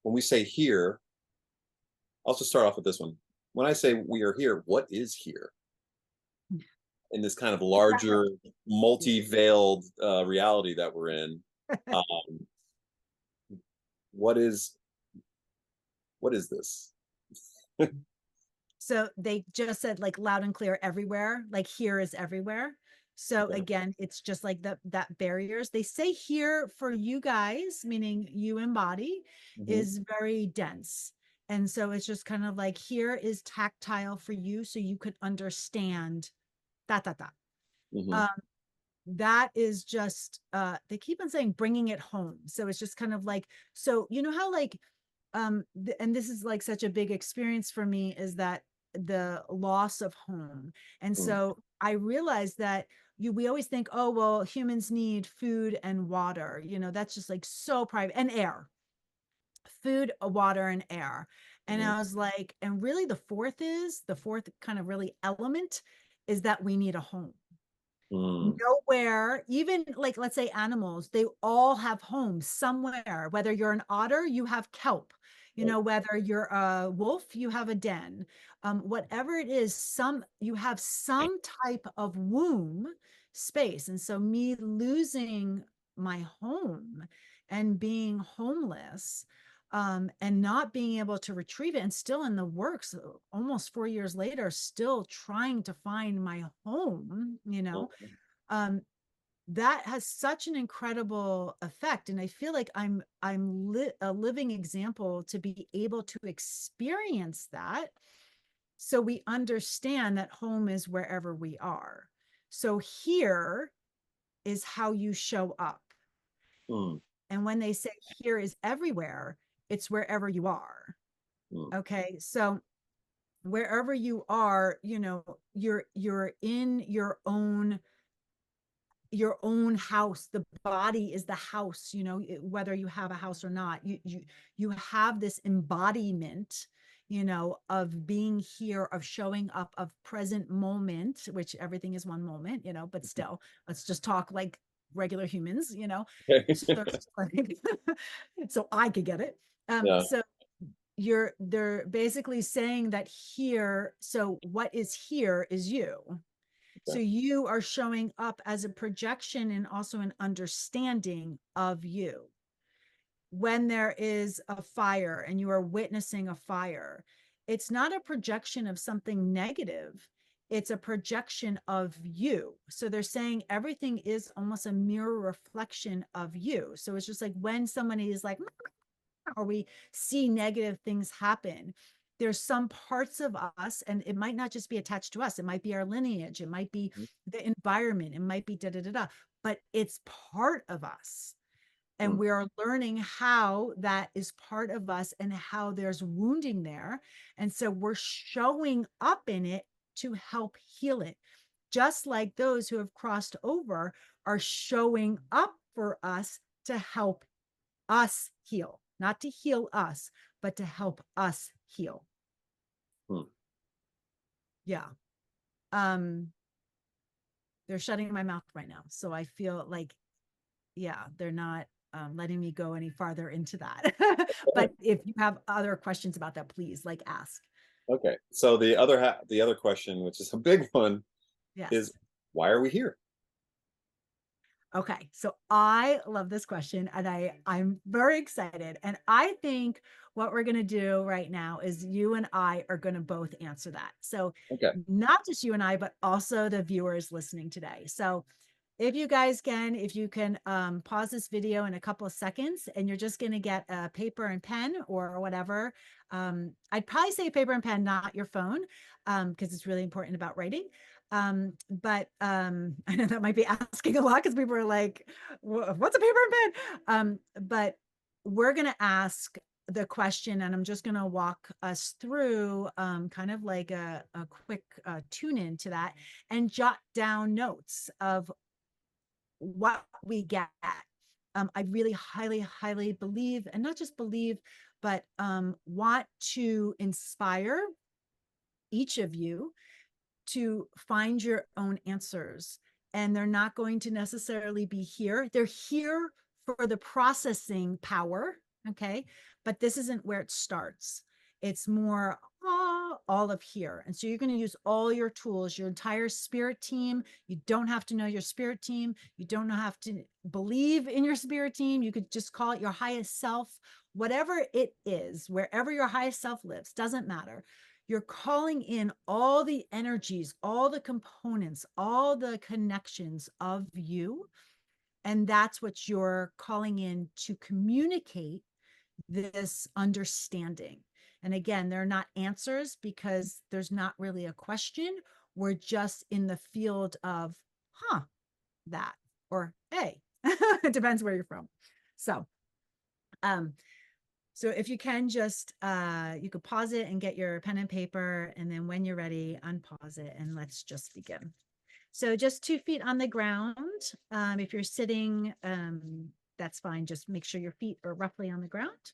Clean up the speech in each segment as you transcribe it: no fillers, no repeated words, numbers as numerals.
When we say here, I'll just start off with this one. When I say we are here, what is here in this kind of larger, multi-veiled reality that we're in? Um, what is this? So they just said like loud and clear everywhere, like here is everywhere. So Okay. again, it's just like that barriers. They say here for you guys, meaning you and body, Hmm. is very dense. And so it's just kind of like here is tactile for you so you could understand that. Hmm. Um, that is just they keep on saying bringing it home. So it's just kind of like, so you know how like and this is like such a big experience for me, is that the loss of home. And Mm. so I realized that we always think, oh well, humans need food and water, that's just like so private, and air, food, water, and air. And Mhm. I was like, and really the fourth kind of really element is that we need a home. Mm. Nowhere, even like let's say animals, they all have homes somewhere. Whether you're an otter, you have kelp. Right. Whether you're a wolf, you have a den. Whatever it is, you have some type of womb space. And so me losing my home and being homeless, and not being able to retrieve it, and still in the works, almost 4 years later, still trying to find my home, Mhm. um that has such an incredible effect, and I feel like I'm a living example to be able to experience that, so we understand that home is wherever we are. So here is how you show up, Mm. and when they say here is everywhere, it's wherever you are. Mm. Okay, so wherever you are, you're in your own house. The body is the house, whether you have a house or not. You have this embodiment, of being here, of showing up, of present moment, which everything is one moment, but still, let's just talk like regular humans, so it's just like so I could get it. Yeah. So they're basically saying that here, so what is here is you. So Okay. you are showing up as a projection and also an understanding of you. When there is a fire and you are witnessing a fire, it's not a projection of something negative. It's a projection of you. So they're saying everything is almost a mirror reflection of you. So it's just like when somebody is like, or we see negative things happen, there's some parts of us, and it might not just be attached to us, it might be our lineage, it might be Mhm. the environment, it might be da da da da, but it's part of us, and Mm. we are learning how that is part of us and how there's wounding there, and so we're showing up in it to help heal it, just like those who have crossed over are showing up for us to help us heal, not to heal us, but to help us heal. Mm. Yeah. Um, they're shutting my mouth right now. So I feel like, yeah, they're not letting me go any farther into that. But if you have other questions about that, please like ask. Okay. So the other question, which is a big one, is Yes. why are we here? Okay, so I love this question, and I'm very excited. And I think what we're going to do right now is you and I are going to both answer that. So Okay. not just you and I, but also the viewers listening today. So if you can pause this video in a couple of seconds, and you're just going to get a paper and pen or whatever. I'd probably say paper and pen, not your phone, because it's really important about writing. But I know that might be asking a lot, because people are like, what's a paper and pen? But we're going to ask the question, and I'm just going to walk us through kind of like a quick tune in to that, and jot down notes of what we get. I really highly, highly believe, and not just believe, but want to inspire each of you to find your own answers. And they're not going to necessarily be here. They're here for the processing power. Okay. But this isn't where it starts. It's more all of here. And so you're going to use all your tools, your entire spirit team. You don't have to know your spirit team. You don't have to believe in your spirit team. You could just call it your highest self, whatever it is, wherever your highest self lives, doesn't matter. You're calling in all the energies, all the components, all the connections of you. And that's what you're calling in to communicate this understanding. And again, they're not answers because there's not really a question. We're just in the field of, that, or hey, it depends where you're from. So, so if you can just, you could pause it and get your pen and paper. And then when you're ready, unpause it and let's just begin. So just 2 feet on the ground. If you're sitting, that's fine. Just make sure your feet are roughly on the ground.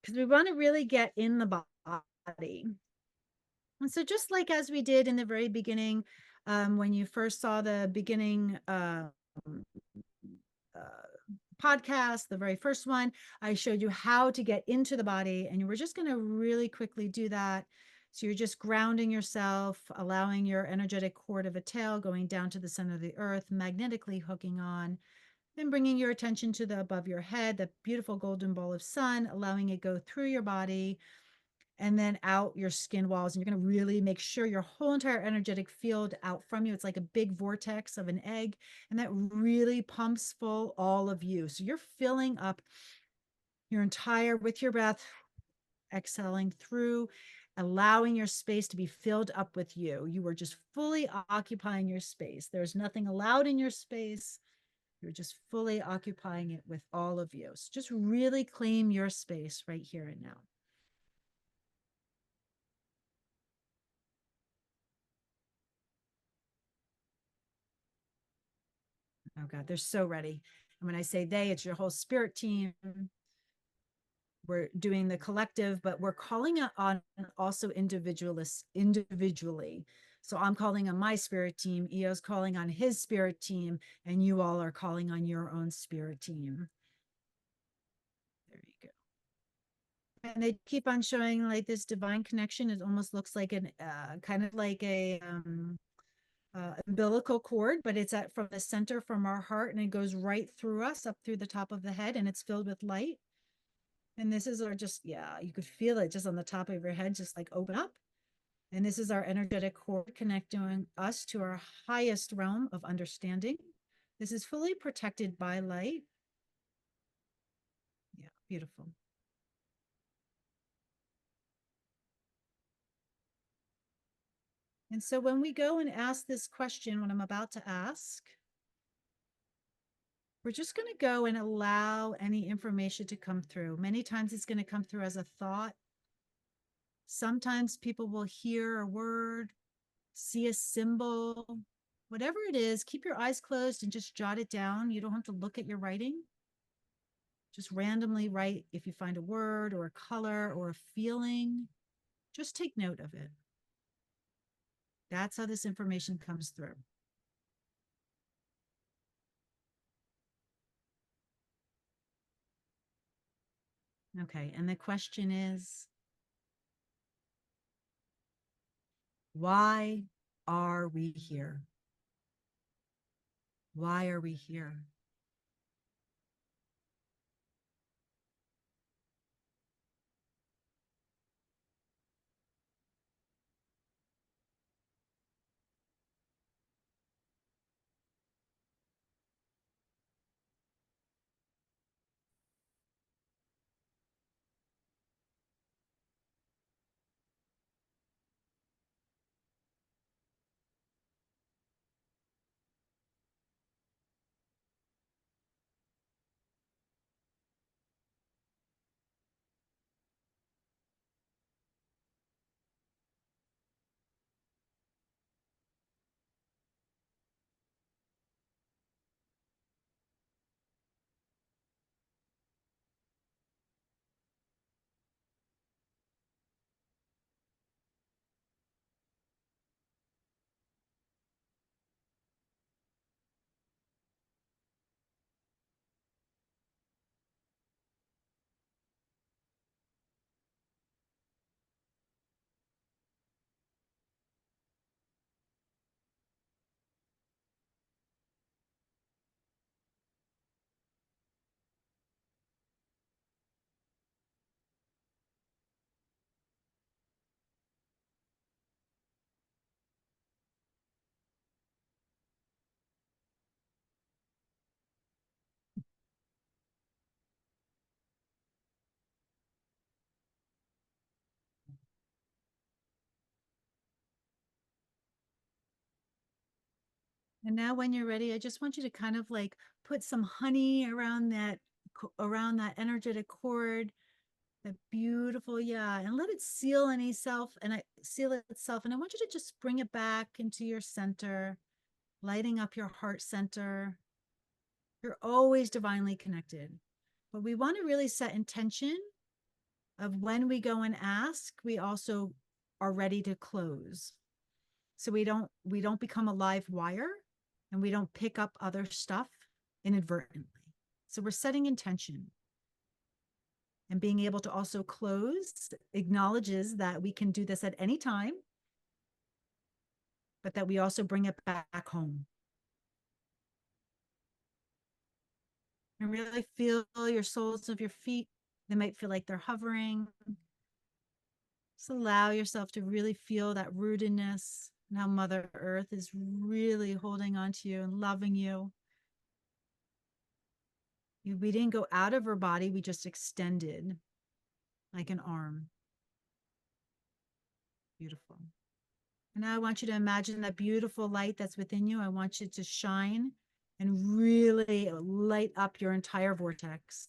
Because we want to really get in the body. And so just like as we did in the very beginning, when you first saw the beginning podcast, the very first one, I showed you how to get into the body, and we're just going to really quickly do that. So you're just grounding yourself, allowing your energetic cord of a tail going down to the center of the earth, magnetically hooking on, then bringing your attention to the above your head, the beautiful golden ball of sun, allowing it go through your body and then out your skin walls. And you're going to really make sure your whole entire energetic field out from you. It's like a big vortex of an egg, and that really pumps full all of you. So you're filling up your entire, with your breath, exhaling through, allowing your space to be filled up with you. You are just fully occupying your space. There's nothing allowed in your space. You're just fully occupying it with all of you. So just really claim your space right here and now. Oh God, they're so ready. And when I say they, it's your whole spirit team. We're doing the collective, but we're calling it on also individually. So I'm calling on my spirit team, Eo's calling on his spirit team, and you all are calling on your own spirit team. There you go. And they keep on showing like this divine connection. It almost looks like an kind of like a umbilical cord, but it's at from the center from our heart, and it goes right through us up through the top of the head, and it's filled with light. And this is our just, yeah, you could feel it just on the top of your head, just like open up. And this is our energetic cord connecting us to our highest realm of understanding. This is fully protected by light. Yeah, beautiful. And so when we go and ask this question, what I'm about to ask, we're just going to go and allow any information to come through. Many times it's going to come through as a thought. Sometimes people will hear a word, see a symbol, whatever it is. Keep your eyes closed and just jot it down. You don't have to look at your writing. Just randomly write if you find a word or a color or a feeling. Just take note of it. That's how this information comes through. Okay, and the question is, why are we here? Why are we here? And now when you're ready, I just want you to kind of like put some honey around that energetic cord, that beautiful, yeah, and let it seal seal itself. And I want you to just bring it back into your center, lighting up your heart center. You're always divinely connected. But we want to really set intention of when we go and ask, we also are ready to close. So we don't become a live wire, and we don't pick up other stuff inadvertently. So we're setting intention. And being able to also close acknowledges that we can do this at any time, but that we also bring it back home. And really feel your soles of your feet. They might feel like they're hovering. Just allow yourself to really feel that rootedness and how Mother Earth is really holding on to you and loving you. We didn't go out of her body, we just extended like an arm. Beautiful. And now I want you to imagine that beautiful light that's within you. I want you to shine and really light up your entire vortex.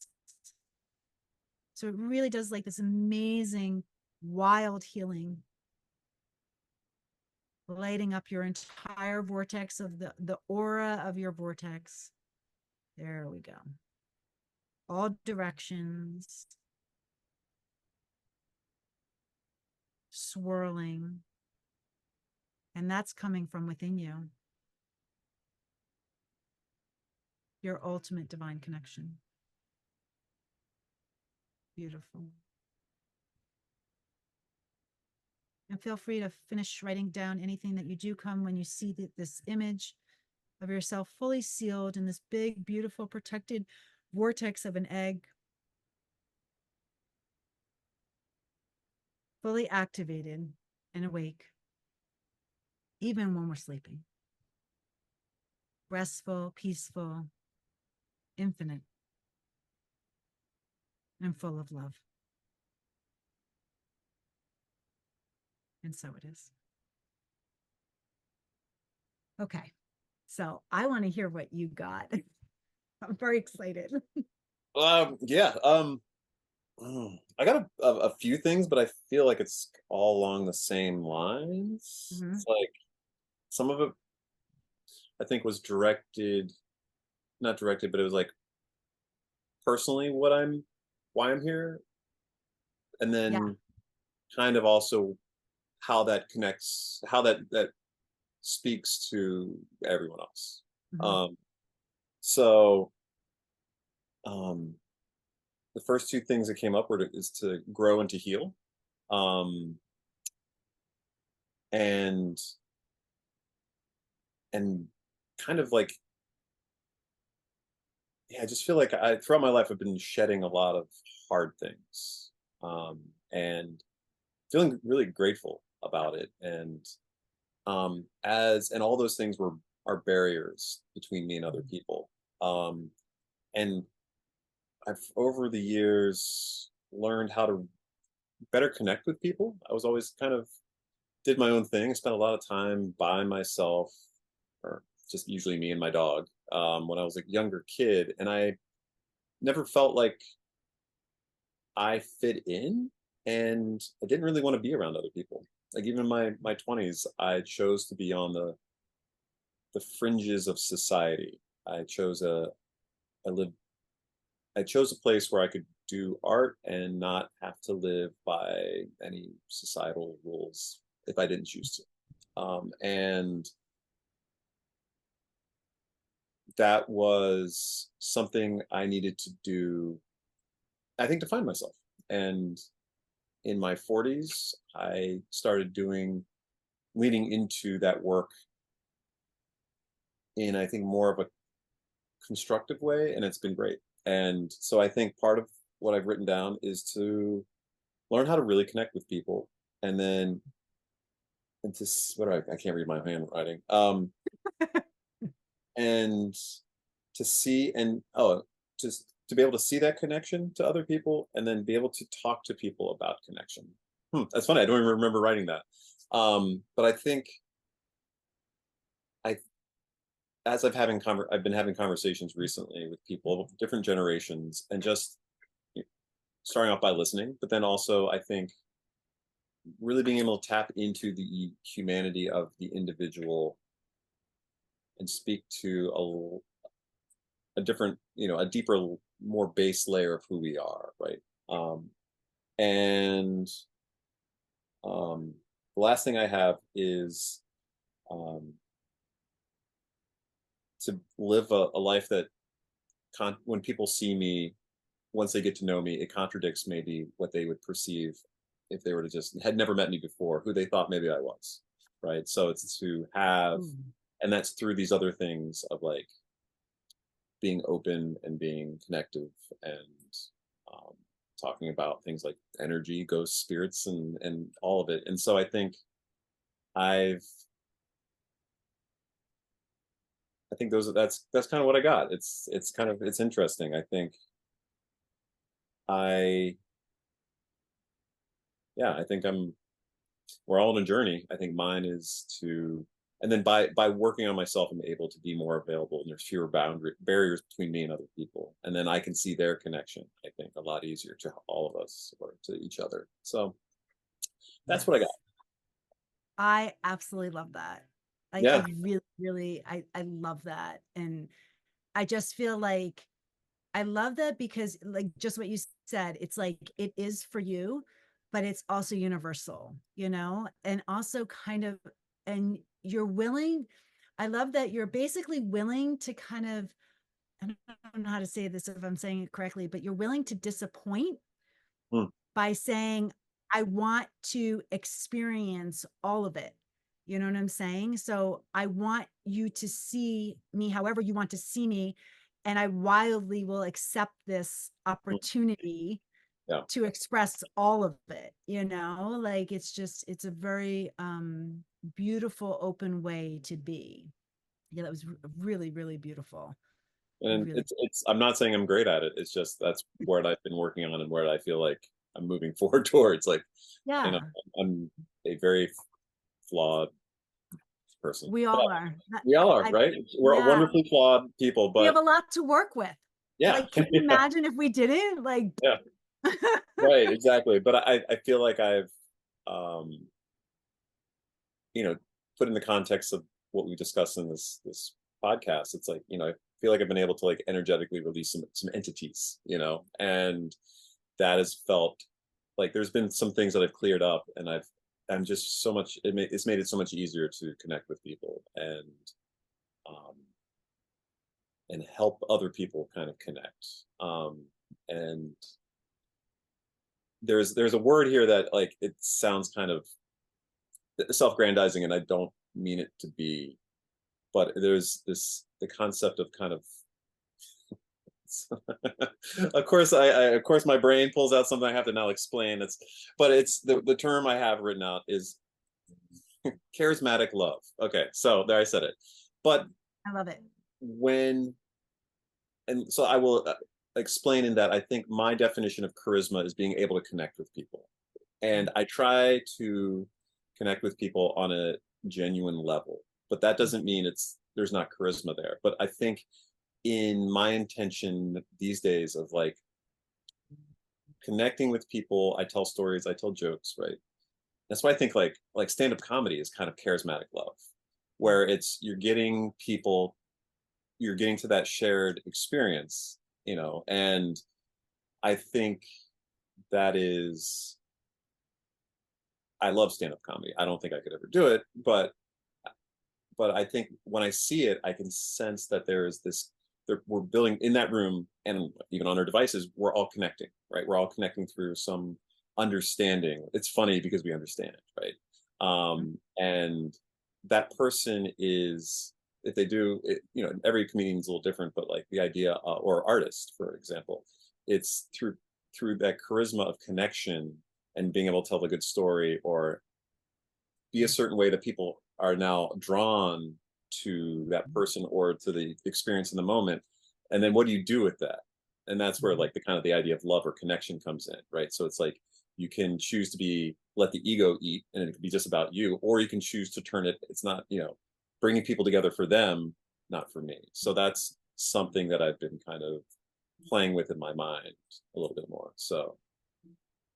So it really does like this amazing, wild healing, lighting up your entire vortex of the aura of your vortex. There we go. All directions, swirling. And that's coming from within you. Your ultimate divine connection. Beautiful. And feel free to finish writing down anything that you do come when you see this image of yourself fully sealed in this big, beautiful, protected vortex of an egg, fully activated and awake, even when we're sleeping. Restful, peaceful, infinite, and full of love. And so it is. Okay, so I want to hear what you got. I'm very excited. Yeah. I got a few things, but I feel like it's all along the same lines. Mm-hmm. It's like some of it I think was not directed, but it was like personally why I'm here. And then Yeah. kind of also how that connects, how that speaks to everyone else. Mm-hmm. Um, so um, the first two things that came up is to grow and to heal. Um, and and kind of like, yeah, I just feel like throughout my life I've been shedding a lot of hard things, and feeling really grateful about it. And and all those things are barriers between me and other people. And I've over the years learned how to better connect with people. I was always kind of did my own thing. I spent a lot of time by myself, or just usually me and my dog, when I was a younger kid, and I never felt like I fit in, and I didn't really want to be around other people. Like even in my 20s, I chose to be on the fringes of society. I chose I lived I chose a place where I could do art and not have to live by any societal rules if I didn't choose to. And that was something I needed to do, I think, to find myself. And in my 40s, I started leading into that work in, I think, more of a constructive way, and it's been great. And so I think part of what I've written down is to learn how to really connect with people, and then and to I can't read my handwriting. And to see and just to be able to see that connection to other people, and then be able to talk to people about connection. That's funny. I don't even remember writing that. But I think I as I've been having conversations recently with people of different generations, and just starting off by listening, but then also I think really being able to tap into the humanity of the individual and speak to a different, a deeper, more base layer of who we are, right? And the last thing I have is um, to live a life that when people see me, once they get to know me, it contradicts maybe what they would perceive if they were to just had never met me before, who they thought maybe I was, right? So it's to have, Mm. and that's through these other things of like being open and being connective and um, talking about things like energy, ghosts, spirits, and all of it. And so I think I've I think that's kind of what I got. It's interesting. I think I yeah, I think we're all on a journey. I think mine is to, and then by working on myself, I'm able to be more available, and there's fewer barriers between me and other people, and then I can see their connection. I think a lot easier to all of us or to each other. So that's what I got. Yes. I absolutely love that. I Yeah. really, really, I love that. And I just feel like I love that because like just what you said, it's like it is for you, but it's also universal, and also kind of, and you're willing. I love that you're basically willing to kind of, I don't know how to say this if I'm saying it correctly, but you're willing to disappoint Hmm. by saying, I want to experience all of it. You know what I'm saying? So I want you to see me however you want to see me. And I wildly will accept this Hmm. opportunity Yeah. to express all of it, like it's a very beautiful, open way to be. Yeah, that was really, really beautiful. And Really. it's I'm not saying I'm great at it. It's just that's what I've been working on and where I feel like I'm moving forward towards. Like, you know, Yeah, I'm a very flawed person, we but all are. we all are, I right? We're Yeah, wonderfully flawed people, we have but a lot to work with. yeah, Like, can you yeah, imagine if we didn't? Like, yeah, right, exactly. But I feel like I've, um, you know, put in the context of what we discussed in this podcast, it's like, I feel like I've been able to like energetically release some entities, and that has felt like there's been some things that I've cleared up, and I'm just so much. It's made it so much easier to connect with people um, and help other people kind of connect. And there's a word here that like it sounds kind of self-grandizing, and I don't mean it to be, but there's the concept of kind of of course my brain pulls out something I have to now explain. But it's the term I have written out is charismatic love. Okay, so there I said it. But I love it. when and so I will explain in that I think my definition of charisma is being able to connect with people, and I try to connect with people on a genuine level. But that doesn't mean there's not charisma there. But I think in my intention these days of like connecting with people, I tell stories, I tell jokes, right? That's why I think like stand-up comedy is kind of charismatic love, where it's you're getting to that shared experience, and I think that is I love stand-up comedy. I don't think I could ever do it, but I think when I see it, I can sense that there is this we're building in that room, and even on our devices, we're all connecting, right? We're all connecting through some understanding. It's funny because we understand, right? And that person is, if they do it, every comedian is a little different, but like the idea, or artist, for example, it's through that charisma of connection and being able to tell a good story or be a certain way that people are now drawn to that person or to the experience in the moment. And then what do you do with that? And that's where like the kind of the idea of love or connection comes in, right? So it's like you can choose to let the ego eat, and it can be just about you, or you can choose to turn it, it's not, bringing people together for them, not for me. So that's something that I've been kind of playing with in my mind a little bit more. So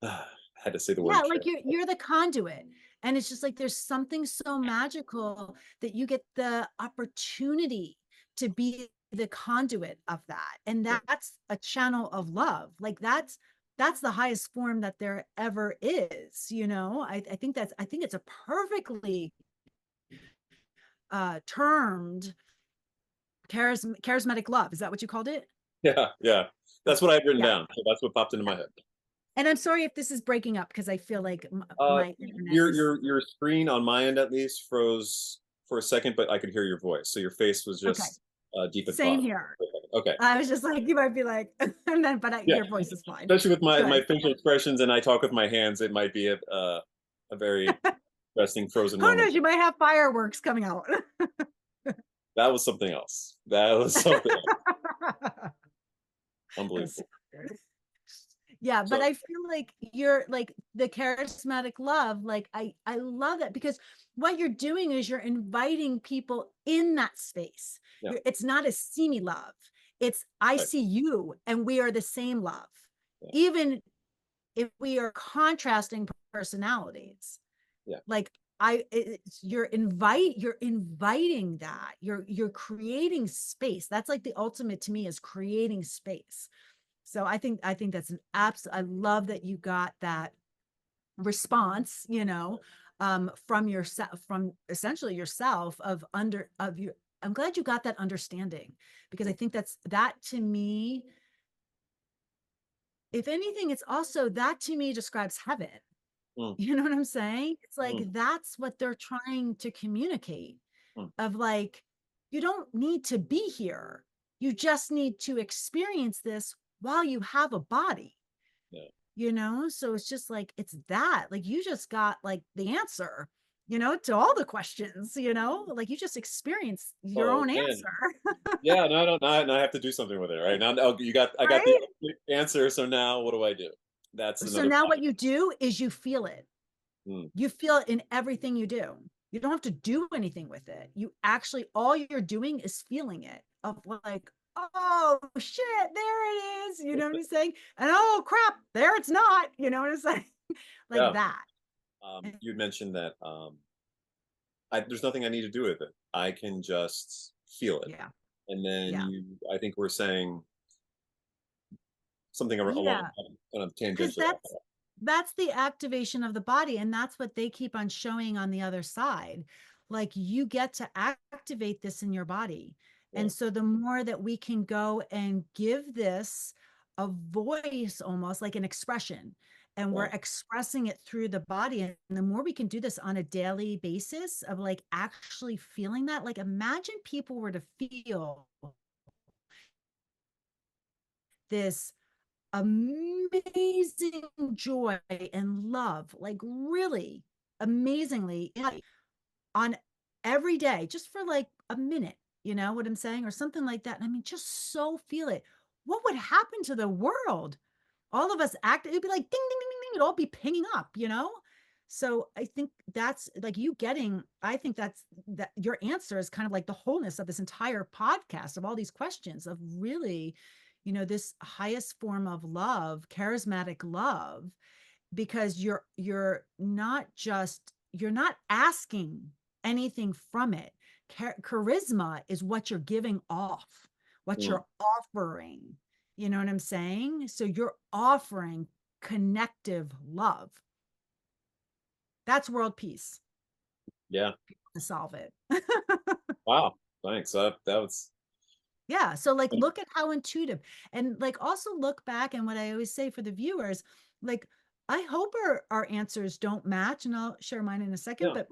I had to say the Yeah, word like care. you're the conduit. And it's just like there's something so magical that you get the opportunity to be the conduit of that. And Yeah. that's a channel of love. Like that's the highest form that there ever is, you know. I think it's a perfectly termed charismatic love. Is that what you called it? Yeah, yeah. That's what I've written Yeah. down. So that's what popped into my head. And I'm sorry if this is breaking up because I feel like Uh, my internet your is your screen on my end at least froze for a second, but I could hear your voice. So your face was okay. just deep in Same thought. here. Okay. I was just like, you might be like, and then, but Yeah. your voice is fine. Especially with my Good. facial expressions and I talk with my hands, it might be a very interesting frozen Who moment. knows? You might have fireworks coming out. That was something else. That was something else. Unbelievable. Yeah, but So I feel like you're like the charismatic love. Like I love that because what you're doing is you're inviting people in that space. yeah, It's not a see me love. It's I right. see you and we are the same love. Yeah, Even if we are contrasting personalities. yeah, Like you're inviting that. You're creating space. That's like the ultimate to me is creating space. So I think that's an absolute. I love that you got that response, you know, from yourself, from essentially yourself of your. I'm glad you got that understanding because I think that to me, if anything, it's also that to me describes heaven. mm, You know what I'm saying? It's mm, like that's what they're trying to communicate mm. of like, you don't need to be here. You just need to experience this while you have a body, Yeah. you know? So it's just like, it's that. Like you just got like the answer, you know, to all the questions, you know? Like you just experienced your Oh own man. answer, Yeah, no, I don't. Now I have to do something with it, right? Now, I got the right? answer. So now, what do I do? That's So another now part. what you do is you feel it. Mm, You feel it in everything you do. You don't have to do anything with it. You actually, all you're doing is feeling it of like, oh shit, there it is. You know what I'm saying? And oh crap, there it's not. You know what I'm saying? Like yeah. that. You mentioned that there's nothing I need to do with it. I can just feel it, Yeah. and then Yeah. I think we're saying something along Yeah. kind of Because tangential. that's the activation of the body. And that's what they keep on showing on the other side. Like you get to activate this in your body. Yeah, And so the more that we can go and give this a voice, almost like an expression, and we're yeah, expressing it through the body. And the more we can do this on a daily basis of like actually feeling that, like imagine people were to feel this amazing joy and love, like really amazingly on every day, just for like a minute, you know what I'm saying? Or something like that. I mean, just so feel it. What would happen to the world? All of us act, it'd be like ding, ding, ding, ding, ding. It'd all be pinging up, you know? So I think that's like you getting, I think that's that your answer is kind of like the wholeness of this entire podcast of all these questions of really, you know, this highest form of love, charismatic love, because you're not asking anything from it. Charisma is what you're giving off, what mm, you're offering. You know what I'm saying? So you're offering connective love. That's world peace yeah. to solve it. Wow, thanks. That was Yeah. So like look at how intuitive and like also look back and what I always say for the viewers, like I hope our answers don't match, and I'll share mine in a second, yeah. but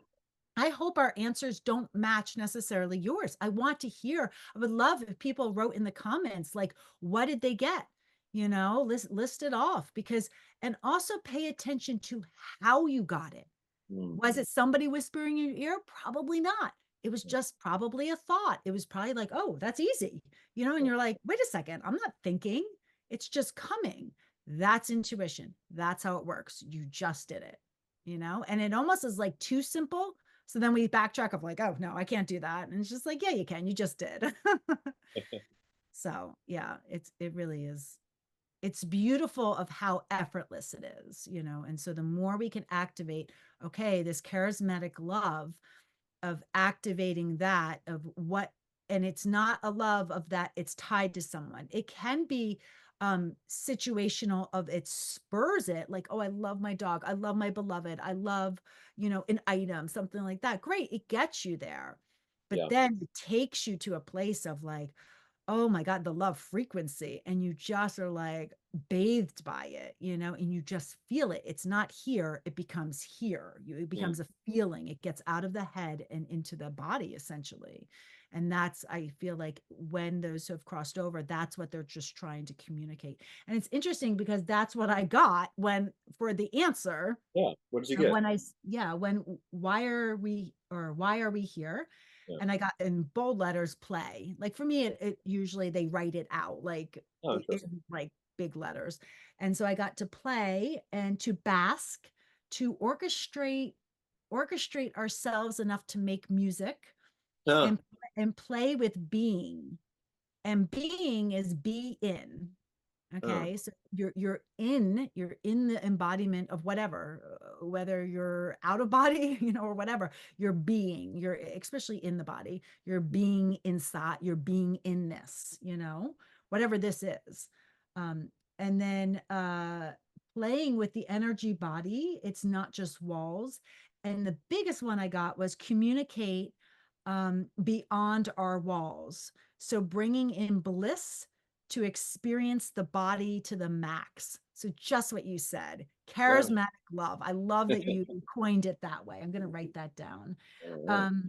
I hope our answers don't match necessarily yours. I want to hear. I would love if people wrote in the comments, like, what did they get? You know, list it off because, and also pay attention to how you got it. Was Mhm. it somebody whispering in your ear? Probably not. It was just probably a thought. It was probably like, oh, that's easy. You know, and you're like, wait a second, I'm not thinking. It's just coming. That's intuition. That's how it works. You just did it, you know, and it almost is like too simple, So then we backtrack of like, oh no, I can't do that. And it's just like, yeah, you can, you just did. So yeah, it really is. It's beautiful of how effortless it is, you know. And so the more we can activate, okay, this charismatic love of activating that of what, and it's not a love of that it's tied to someone. It can be situational of it spurs it, like, oh, I love my dog, I love my beloved, I love, you know, an item, something like that. Great, it gets you there. But Yeah. then it takes you to a place of like, oh my God, the love frequency. And you just are like bathed by it, you know, and you just feel it. It's not here, it becomes here. It Mm. becomes a feeling. It gets out of the head and into the body, essentially. And that's, I feel like when those have crossed over, that's what they're just trying to communicate. And it's interesting because that's what I got when, for the answer, Yeah. What did you and get? when yeah, when, why are we here? Yeah. And I got in bold letters, play. Like for me, it usually they write it out like Oh, interesting. like big letters. And so I got to play and to bask, to orchestrate ourselves enough to make music Huh. and play with being. And being is be in. Huh. Okay, so you're in the embodiment of whatever, whether you're out of body, you know, or whatever, you're being, you're especially in the body, you're being inside, you're being in this, you know, whatever this is. Um, and then playing with the energy body, it's not just walls. And the biggest one I got was communicate beyond our walls. So bringing in bliss to experience the body to the max. So just what you said, Wow. charismatic love. I love that you coined it that way. I'm going to write that down. All right. Um,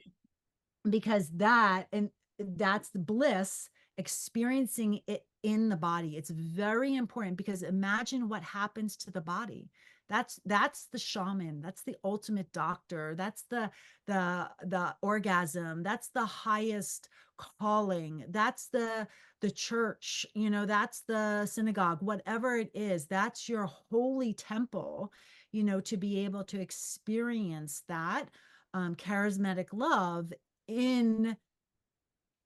because that, and that's the bliss, experiencing it in the body. It's very important because imagine what happens to the body. That's the shaman, that's the ultimate doctor, that's the orgasm, that's the highest calling, that's the church, you know, that's the synagogue, whatever it is, that's your holy temple, you know, to be able to experience that charismatic love in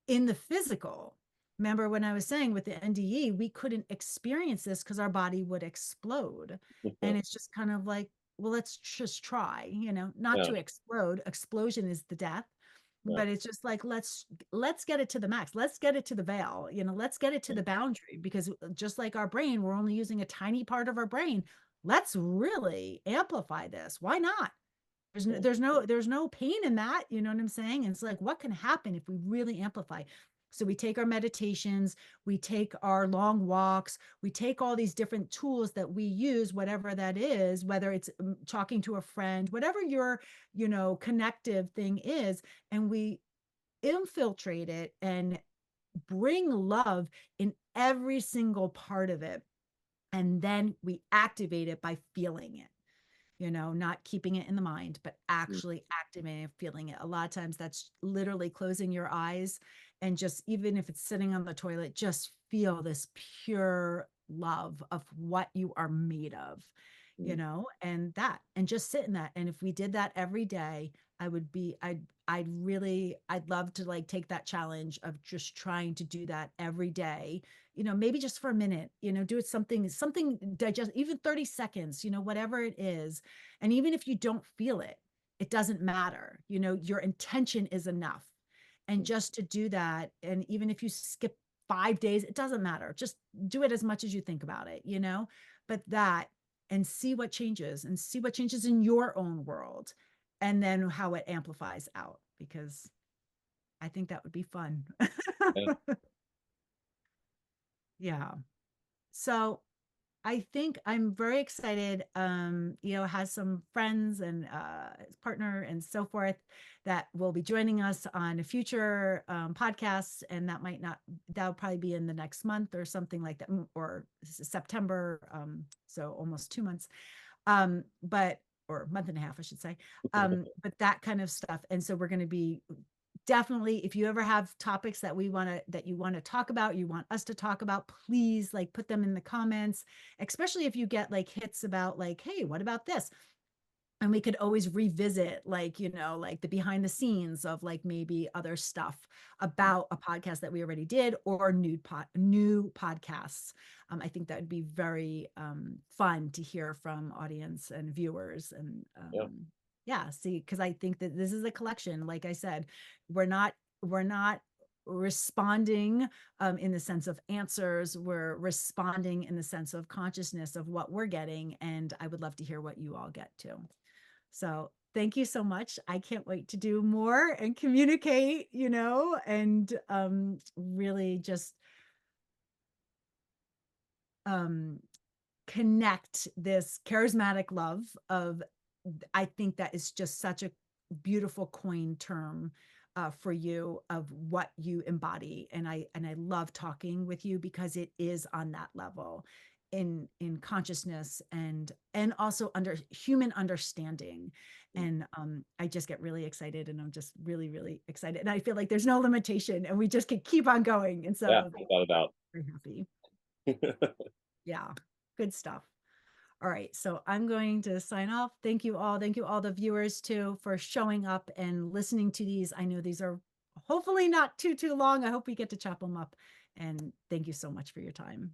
the physical. Remember when I was saying with the NDE, we couldn't experience this because our body would explode. And it's just kind of like, well, let's just try, you know, not Yeah. to explode. Explosion is the death. Yeah. But it's just like let's get it to the max. Let's get it to the veil. You know, let's get it to the boundary because just like our brain, we're only using a tiny part of our brain. Let's really amplify this. Why not? Yeah. There's no pain in that, you know what I'm saying? And it's like, what can happen if we really amplify? So we take our meditations, we take our long walks, we take all these different tools that we use, whatever that is, whether it's talking to a friend, whatever your, you know, connective thing is, and we infiltrate it and bring love in every single part of it. And then we activate it by feeling it, you know, not keeping it in the mind, but Mm. actually activating and feeling it. A lot of times that's literally closing your eyes and just, even if it's sitting on the toilet, just feel this pure love of what you are made of, you Mm. know, and just sit in that. And if we did that every day, I'd love to like take that challenge of just trying to do that every day, you know, maybe just for a minute, you know, do it something digest, even 30 seconds, you know, whatever it is. And even if you don't feel it, it doesn't matter. You know, your intention is enough. And Mm. just to do that, and even if you skip 5 days, it doesn't matter. Just do it as much as you think about it, you know, but that, and see what changes and see what changes in your own world and then how it amplifies out, because I think that would be fun. Yeah. Yeah. So I think I'm very excited. You know, has some friends and his partner and so forth that will be joining us on a future podcasts, and that'll probably be in the next month or something like that, or September. So almost 2 months, but or month and a half, I should say. But that kind of stuff, and so we're going to be definitely, if you ever have topics that you want to talk about, you want us to talk about, please like put them in the comments, especially if you get like hits about like, hey, what about this? and we could always revisit, like, you know, like the behind the scenes of like maybe other stuff about a podcast that we already did, or new podcasts. I think that would be very fun to hear from audience and viewers. And Yeah. yeah, see, because I think that this is a collection. Like I said, we're not responding in the sense of answers. We're responding in the sense of consciousness of what we're getting. And I would love to hear what you all get too. So thank you so much. I can't wait to do more and communicate, you know, and really just um, connect this charismatic love of, I think that is just such a beautiful coin term for you of what you embody. And I love talking with you because it is on that level in consciousness and also under human understanding. And I just get really excited, and I'm just really, really excited. And I feel like there's no limitation, and we just can keep on going. And Yeah, so without a doubt. very happy. Yeah, good stuff. All right, so I'm going to sign off. Thank you all. Thank you all the viewers too for showing up and listening to these. I know these are hopefully not too long. I hope we get to chop them up. And thank you so much for your time.